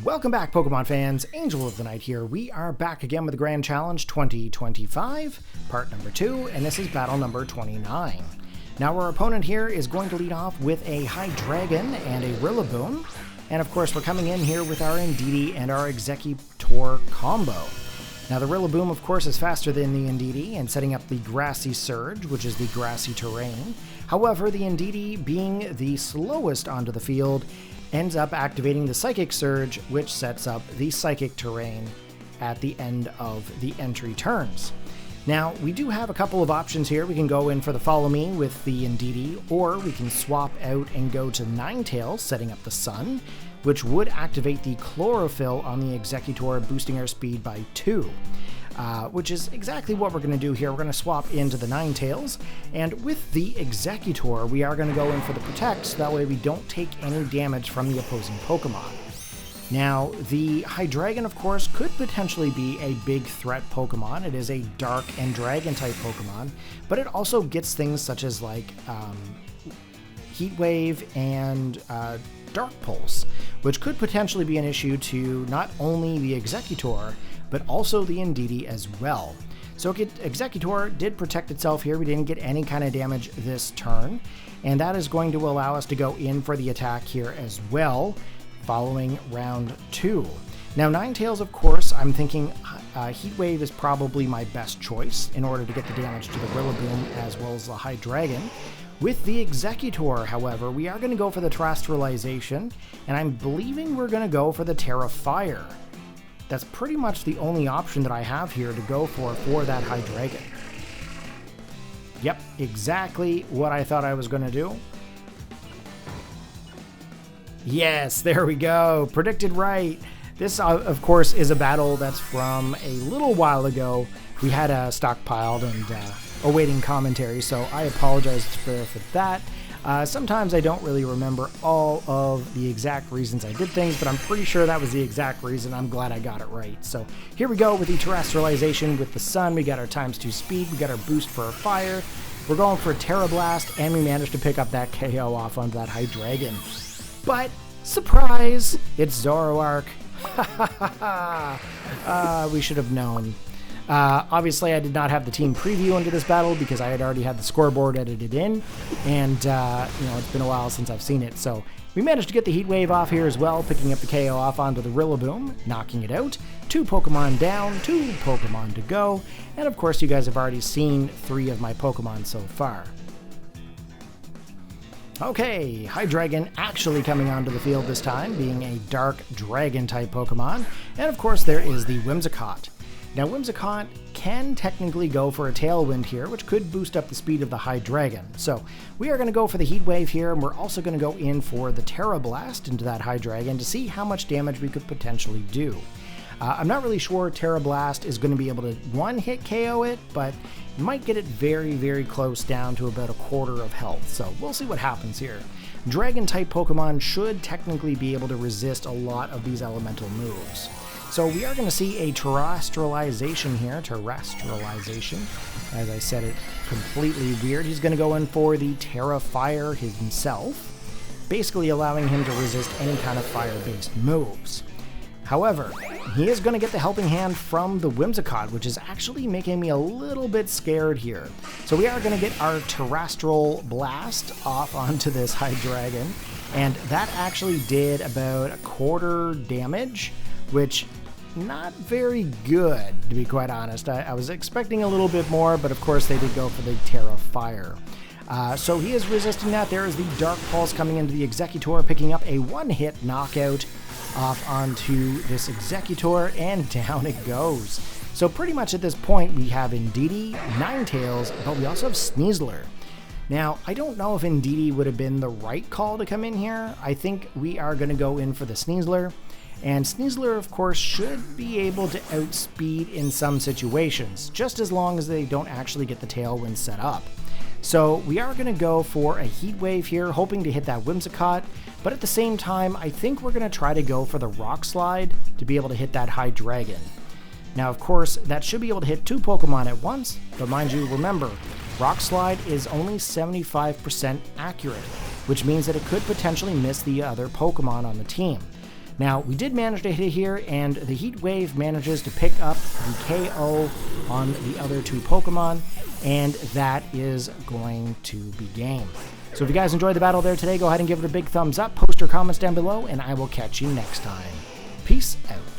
Welcome back, Pokemon fans. Angel of the Night here. We are back again with the Grand Challenge 2025, part number 2, and this is battle number 29. Now, our opponent here is going to lead off with a Hydreigon and a Rillaboom, and of course, we're coming in here with our Indeedee and our Exeggutor combo. Now, the Rillaboom, of course, is faster than the Indeedee and setting up the Grassy Surge, which is the grassy terrain. However, the Indeedee, being the slowest onto the field, ends up activating the Psychic Surge, which sets up the Psychic terrain at the end of the entry turns. Now, we do have a couple of options here. We can go in for the Follow Me with the Indeedee, or we can swap out and go to Ninetales, setting up the Sun, which would activate the Chlorophyll on the Exeggutor, boosting our speed by 2. Which is exactly what we're going to do here. We're going to swap into the Ninetales, and with the Exeggutor, we are going to go in for the Protect, so that way we don't take any damage from the opposing Pokemon. Now, the Hydreigon, of course, could potentially be a big threat Pokemon. It is a Dark and Dragon-type Pokemon, but it also gets things such as, like, Heat Wave and Dark Pulse, which could potentially be an issue to not only the Exeggutor, but also the Indeedee as well. So Exeggutor did protect itself here. We didn't get any kind of damage this turn, and that is going to allow us to go in for the attack here as well, following round 2. Now, Ninetales, of course, I'm thinking Heat Wave is probably my best choice in order to get the damage to the Rillaboom as well as the Hydreigon. With the Exeggutor, however, we are going to go for the Terrestrialization, and I'm believing we're going to go for the Terra Fire. That's pretty much the only option that I have here to go for that Hydreigon. Yep, exactly what I thought I was going to do. Yes, there we go. Predicted right. This, of course, is a battle that's from a little while ago. We had stockpiled and awaiting commentary, so I apologize for that. Sometimes I don't really remember all of the exact reasons I did things, but I'm pretty sure that was the exact reason. I'm glad I got it right. So here we go with the Terrestrialization with the Sun. We got our ×2 speed. We got our boost for our fire. We're going for a Terra Blast, and we managed to pick up that KO off onto that Hydreigon. But, surprise, it's Zoroark. We should have known. Obviously, I did not have the team preview into this battle because I had already had the scoreboard edited in, and it's been a while since I've seen it. So we managed to get the Heat Wave off here as well, picking up the KO off onto the Rillaboom, knocking it out. 2 Pokemon down, 2 Pokemon to go, and of course, you guys have already seen 3 of my Pokemon so far. Okay, Hydreigon actually coming onto the field this time, being a Dark Dragon-type Pokemon, and of course, there is the Whimsicott. Now, Whimsicott can technically go for a Tailwind here, which could boost up the speed of the Hydreigon. So we are going to go for the Heat Wave here, and we're also going to go in for the Terra Blast into that Hydreigon to see how much damage we could potentially do. I'm not really sure Terra Blast is going to be able to one-hit KO it, but you might get it very, very close down to about a quarter of health. So we'll see what happens here. Dragon-type Pokemon should technically be able to resist a lot of these elemental moves. So we are going to see a Terrestrialization here, as I said it completely weird. He's going to go in for the Terra Fire himself, basically allowing him to resist any kind of fire-based moves. However, he is going to get the helping hand from the Whimsicott, which is actually making me a little bit scared here. So we are going to get our Terrestrial Blast off onto this Hydreigon, and that actually did about a quarter damage, which not very good, to be quite honest. I was expecting a little bit more, but of course they did go for the Terra Fire. So he is resisting that. There is the Dark Pulse coming into the Exeggutor, picking up a one-hit knockout off onto this Exeggutor, and down it goes. So pretty much at this point, we have Indeedee, Ninetales, but we also have Sneasler. Now, I don't know if Indeedee would have been the right call to come in here. I think we are going to go in for the Sneasler. And Sneasler, of course, should be able to outspeed in some situations, just as long as they don't actually get the Tailwind set up. So we are going to go for a Heat Wave here, hoping to hit that Whimsicott, but at the same time, I think we're going to try to go for the Rock Slide to be able to hit that Hydreigon. Now, of course, that should be able to hit 2 Pokemon at once, but mind you, remember, Rock Slide is only 75% accurate, which means that it could potentially miss the other Pokemon on the team. Now, we did manage to hit here, and the Heat Wave manages to pick up the KO on the other two Pokemon, and that is going to be game. So if you guys enjoyed the battle there today, go ahead and give it a big thumbs up, post your comments down below, and I will catch you next time. Peace out.